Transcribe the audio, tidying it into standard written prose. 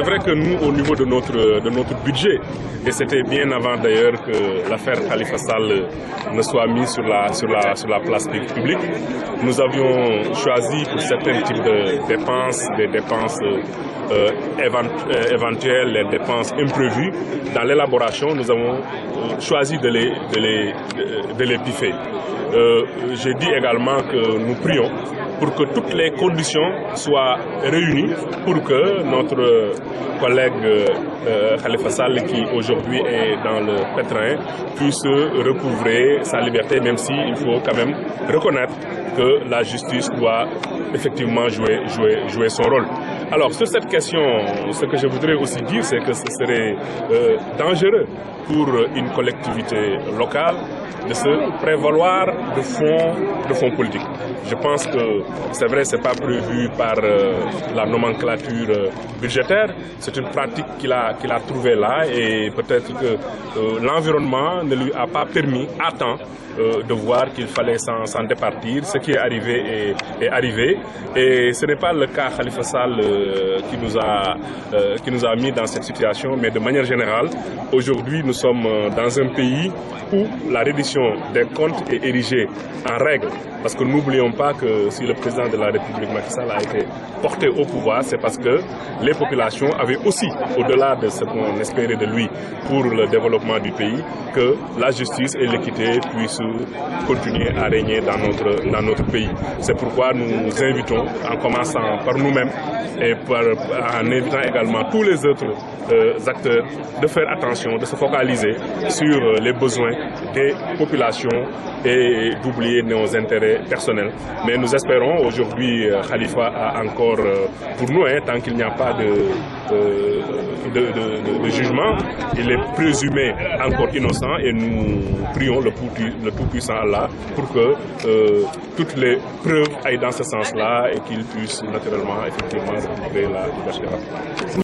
vrai que nous, au niveau de notre budget, et c'était bien avant d'ailleurs que l'affaire Khalifa Sall ne soit mise sur la place publique, nous avions choisi pour certains types de dépenses, des dépenses éventuelles, les dépenses imprévues. Dans l'élaboration, nous avons choisi de les piffer. J'ai dit également que nous prions pour que toutes les conditions soient réunies pour que notre collègue Khalifa Sall, qui aujourd'hui est dans le pétrin, puisse recouvrer sa liberté, même s'il faut quand même reconnaître que la justice doit effectivement jouer son rôle. Alors sur cette question, ce que je voudrais aussi dire, c'est que ce serait dangereux pour une collectivité locale de se prévaloir de fonds politiques. Je pense que c'est vrai, c'est pas prévu par la nomenclature budgétaire, c'est une pratique qu'il a trouvée là, et peut-être que l'environnement ne lui a pas permis à temps de voir qu'il fallait s'en départir. Ce qui est arrivé est arrivé, et ce n'est pas le cas Khalifa Sall qui nous a mis dans cette situation, mais de manière générale, aujourd'hui nous sommes dans un pays où la reddition des comptes est érigée en règle. Parce que n'oublions pas que si le président de la République Macky Sall a été porté au pouvoir, c'est parce que les populations avaient aussi, au-delà de ce qu'on espérait de lui pour le développement du pays, que la justice et l'équité puissent continuer à régner dans notre pays. C'est pourquoi nous invitons, en commençant par nous-mêmes et en invitant également tous les autres acteurs, de faire attention, de se focaliser sur les besoins des populations et d'oublier nos intérêts personnels. Mais nous espérons, aujourd'hui, Khalifa a encore, pour nous, tant qu'il n'y a pas de jugement, il est présumé encore innocent, et nous prions le Tout-Puissant Allah pour que toutes les preuves aillent dans ce sens-là et qu'il puisse naturellement, effectivement, récupérer la liberté.